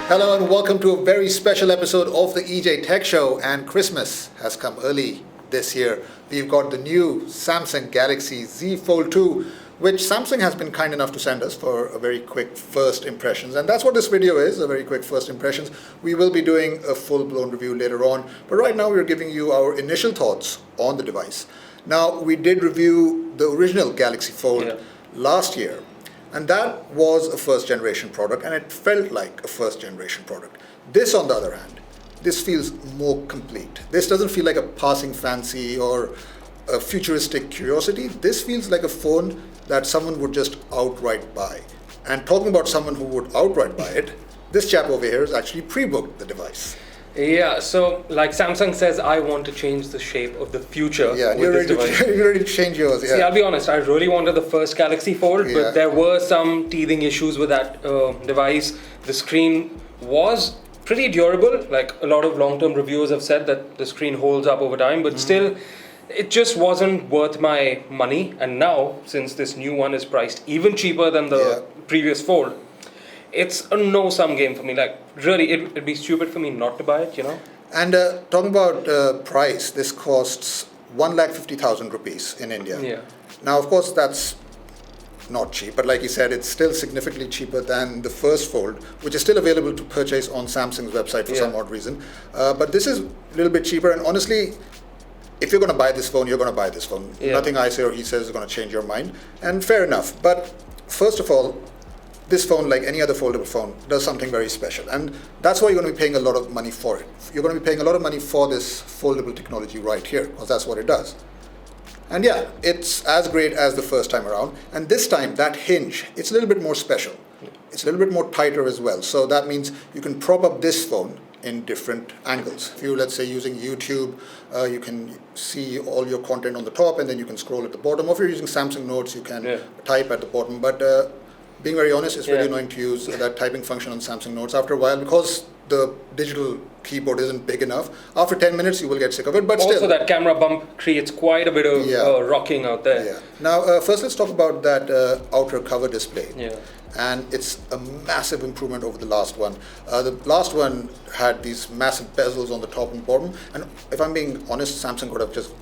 Hello and welcome to a very special episode of the EJ Tech Show, and Christmas has come early this year. We've got the new Samsung Galaxy Z Fold 2, which Samsung has been kind enough to send us for a very quick first impressions, and that's what this video is, a very quick first impressions. We will be doing a full-blown review later on, but right now we're giving you our initial thoughts on the device. Now, we did review the original Galaxy Fold last year, and that was a first generation product, and it felt like a first generation product. This, on the other hand, this feels more complete. This doesn't feel like a passing fancy or a futuristic curiosity. This feels like a phone that someone would just outright buy. And talking about someone who would outright buy it, this chap over here has actually pre-booked the device. Yeah, so like Samsung says, I want to change the shape of the future. Yeah, you're ready to change yours. Yeah. See, I'll be honest, I really wanted the first Galaxy Fold, but there were some teething issues with that device. The screen was pretty durable. Like a lot of long-term reviewers have said that the screen holds up over time, but still, it just wasn't worth my money. And now, since this new one is priced even cheaper than the previous Fold, it's a no-sum game for me. Like, really, it'd be stupid for me not to buy it, you know? And talking about price, this costs 1,50,000 rupees in India. Yeah. Now, of course, that's not cheap, but like you said, it's still significantly cheaper than the first Fold, which is still available to purchase on Samsung's website for some odd reason. But this is a little bit cheaper, and honestly, if you're going to buy this phone, you're going to buy this phone. Nothing I say or he says is going to change your mind, and fair enough. But first of all, this phone, like any other foldable phone, does something very special, and that's why you're going to be paying a lot of money for it. You're going to be paying a lot of money for this foldable technology right here, because that's what it does. And yeah, it's as great as the first time around, and this time that hinge, it's a little bit more special. It's a little bit more tighter as well, so that means you can prop up this phone in different angles. If you're, let's say, using YouTube, you can see all your content on the top, and then you can scroll at the bottom. Or if you're using Samsung Notes, you can type at the bottom. But being very honest, it's really annoying to use that typing function on Samsung Notes after a while, because the digital keyboard isn't big enough. After 10 minutes, you will get sick of it, but also still. That camera bump creates quite a bit of rocking out there. Yeah. Now, first let's talk about that outer cover display. Yeah. And it's a massive improvement over the last one. The last one had these massive bezels on the top and bottom, and if I'm being honest, Samsung could have just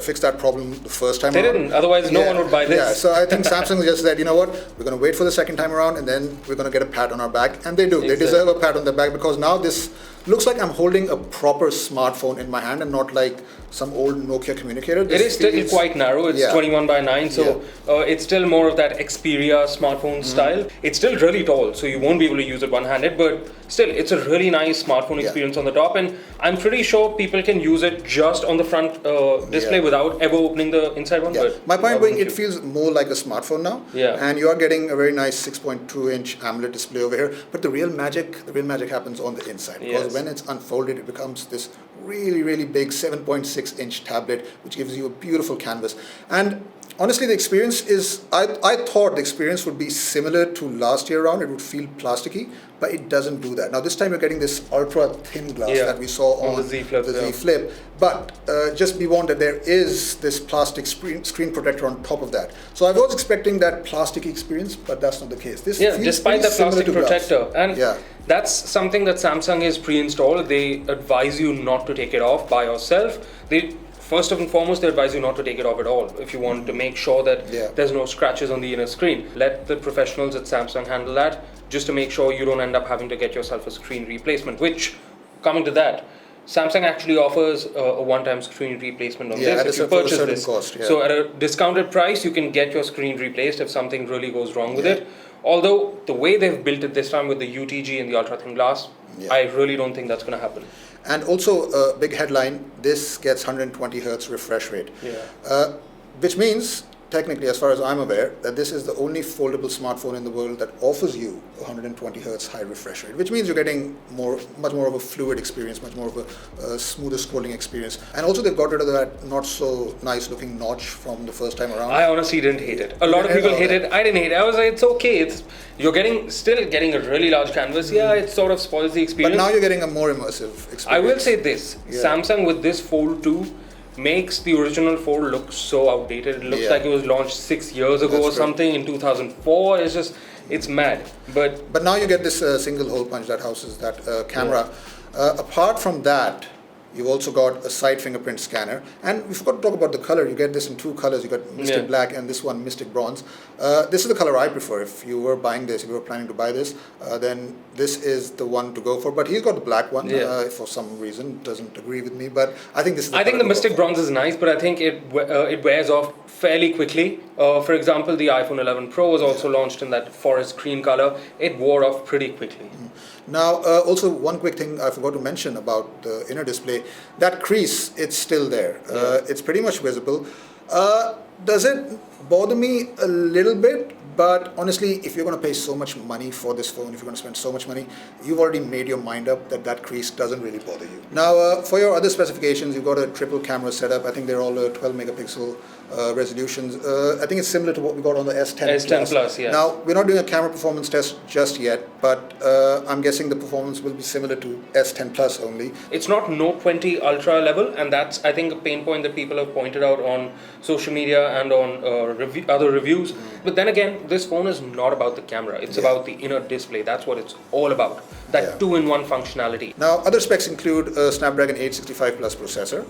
fixed that problem the first time around. They didn't, otherwise no one would buy this. Yeah, so I think Samsung just said, you know what, we're going to wait for the second time around, and then we're going to get a pat on our back, and they do. They deserve a pat on their back, because now this looks like I'm holding a proper smartphone in my hand and not like some old Nokia communicator. It is still quite narrow. It's 21 by 9, so it's still more of that Xperia smartphone style. It's still really tall, so you won't be able to use it one-handed, but still, it's a really nice smartphone experience on the top, and I'm pretty sure people can use it just on the front display without ever opening the inside one. But my point being, it feels more like a smartphone now, and you are getting a very nice 6.2-inch AMOLED display over here, but the real magic happens on the inside, because when it's unfolded, it becomes this really, really big 7.6-inch tablet, which gives you a beautiful canvas. And honestly, the experience is, I thought the experience would be similar to last year around. It would feel plasticky, but it doesn't do that. Now this time you're getting this ultra thin glass that we saw on the Z Flip. But just be warned that there is this plastic screen protector on top of that. So I was expecting that plastic experience, but that's not the case. This feels despite the plastic protector. And that's something that Samsung is pre-installed. They advise you not to take it off by yourself. First and foremost, they advise you not to take it off at all if you want to make sure that there's no scratches on the inner screen. Let the professionals at Samsung handle that, just to make sure you don't end up having to get yourself a screen replacement, which, coming to that, Samsung actually offers a one-time screen replacement on this if you purchase this. Cost, So at a discounted price, you can get your screen replaced if something really goes wrong with it. Although the way they've built it this time with the UTG and the ultra-thin glass, I really don't think that's going to happen. And also, a big headline, this gets 120 Hz refresh rate, which means, technically, as far as I'm aware, that this is the only foldable smartphone in the world that offers you 120 Hz high refresh rate, which means you're getting much more of a fluid experience, much more of a smoother scrolling experience. And also, they've got rid of that not so nice looking notch from the first time around. I honestly didn't hate it. A lot of people hate it. I didn't hate it. I was like, it's okay. You're still getting a really large canvas. It sort of spoils the experience. But now you're getting a more immersive experience. I will say this, Samsung with this Fold 2 makes the original Fold look so outdated. It looks like it was launched 6 years ago or something in 2004. It's mad. But now you get this single hole punch that houses that camera. Apart from that, you've also got a side fingerprint scanner, and we forgot to talk about the color. You get this in two colors. You got Mystic Black and this one Mystic Bronze. This is the color I prefer. If you were buying this, if you were planning to buy this, then this is the one to go for. But he's got the black one for some reason. Doesn't agree with me, but I think this is. I think the Mystic Bronze is nice, but I think it wears off fairly quickly. For example, the iPhone 11 Pro was also launched in that forest green color. It wore off pretty quickly. Now, also one quick thing I forgot to mention about the inner display, that crease, it's still there. It's pretty much visible. Does it bother me a little bit? But honestly, if you're going to pay so much money for this phone, if you're going to spend so much money, you've already made your mind up that that crease doesn't really bother you. Now, for your other specifications, you've got a triple camera setup. I think they're all 12 megapixel resolutions. I think it's similar to what we got on the S10 S10 Plus, yeah. Now, we're not doing a camera performance test just yet, but I'm guessing the performance will be similar to S10 Plus only. It's not Note 20 Ultra level, and that's, I think, a pain point that people have pointed out on social media and on other reviews. But then again, this phone is not about the camera. It's about the inner display. That's what it's all about. That two-in-one functionality. Now, other specs include a Snapdragon 865 Plus processor.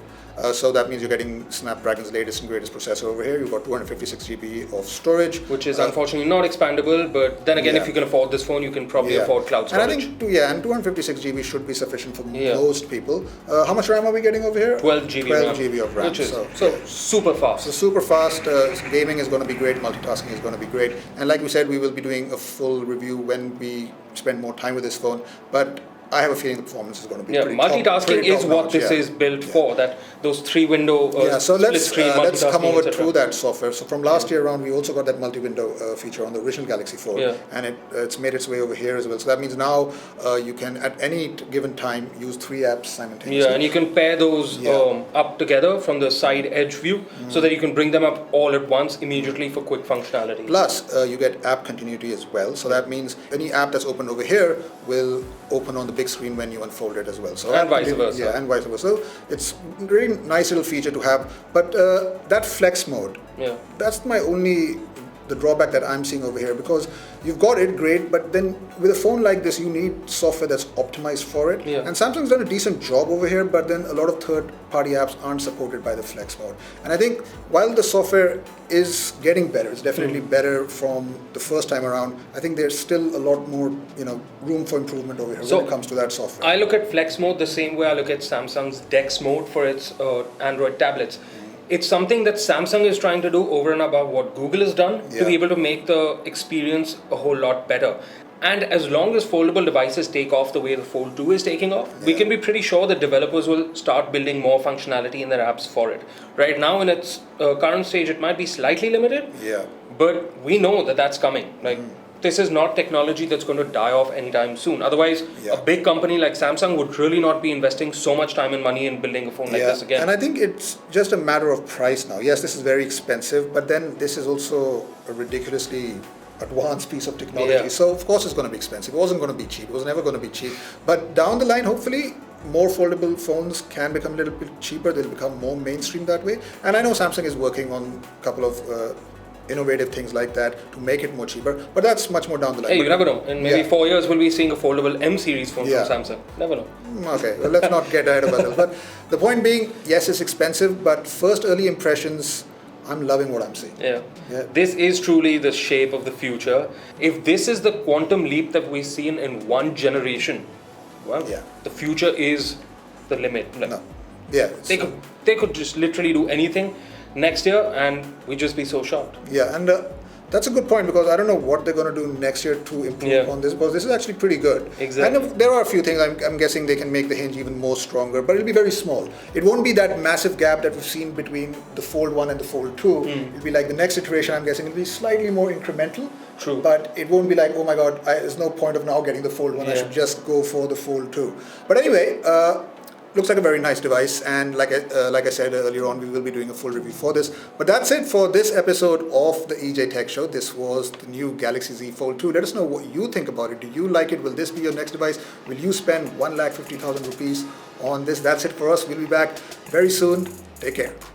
So that means you're getting Snapdragon's latest and greatest processor over here. You've got 256 GB of storage. Which is unfortunately not expandable, but then again, if you can afford this phone, you can probably afford cloud storage. And I think, and 256 GB should be sufficient for most people. How much RAM are we getting over here? 12 GB 12 GB of RAM. Which is so super fast. So super fast. Gaming is going to be great. Multitasking is going to be great. And like we said, we will be doing a full review when we spend more time with this phone. But I have a feeling the performance is going to be pretty multitasking is what this is built for. That those three window so let's come over etc. through that software. So from last year around, we also got that multi-window feature on the original Galaxy Fold, and it's made its way over here as well. So that means now you can at any given time use 3 apps simultaneously. Yeah, and you can pair those up together from the side edge view, so that you can bring them up all at once immediately for quick functionality. Plus, you get app continuity as well. So that means any app that's opened over here will open on the big screen when you unfold it as well. So and vice versa. Yeah, and vice versa. So it's a really nice little feature to have. But that flex mode, that's the drawback that I'm seeing over here, because you've got it great, but then with a phone like this, you need software that's optimized for it. And Samsung's done a decent job over here, but then a lot of third-party apps aren't supported by the flex mode. And I think while the software is getting better, it's definitely better from the first time around, I think there's still a lot more, room for improvement over here when it comes to that software. I look at flex mode the same way I look at Samsung's Dex mode for its Android tablets. It's something that Samsung is trying to do over and above what Google has done to be able to make the experience a whole lot better. And as long as foldable devices take off the way the Fold 2 is taking off, we can be pretty sure that developers will start building more functionality in their apps for it. Right now, in its current stage, it might be slightly limited, but we know that that's coming. This is not technology that's going to die off anytime soon. Otherwise, a big company like Samsung would really not be investing so much time and money in building a phone like this again. And I think it's just a matter of price now. Yes, this is very expensive, but then this is also a ridiculously advanced piece of technology. So of course it's going to be expensive. It wasn't going to be cheap. It was never going to be cheap. But down the line, hopefully, more foldable phones can become a little bit cheaper. They'll become more mainstream that way. And I know Samsung is working on a couple of innovative things like that to make it more cheaper, but that's much more down the line. Hey, you never know. In maybe 4 years, we'll be seeing a foldable M series phone from Samsung. Never know. Okay, well, let's not get ahead of ourselves. But the point being, yes, it's expensive, but first early impressions, I'm loving what I'm seeing. This is truly the shape of the future. If this is the quantum leap that we've seen in one generation, well, the future is the limit. They could just literally do anything next year and we'd just be so shocked. And that's a good point, because I don't know what they're going to do next year to improve on this, because this is actually pretty good. Exactly. And there are a few things. I'm guessing they can make the hinge even more stronger, but it'll be very small. It won't be that massive gap that we've seen between the Fold 1 and the Fold 2. It'll be like the next iteration, I'm guessing it'll be slightly more incremental. True. But it won't be like, oh my God, there's no point of now getting the Fold 1. I should just go for the Fold 2. But anyway, looks like a very nice device, and like I said earlier on, we will be doing a full review for this. But that's it for this episode of the EJ Tech Show. This was the new Galaxy Z Fold 2. Let us know what you think about it. Do you like it? Will this be your next device? Will you spend 1,50,000 rupees on this? That's it for us. We'll be back very soon. Take care.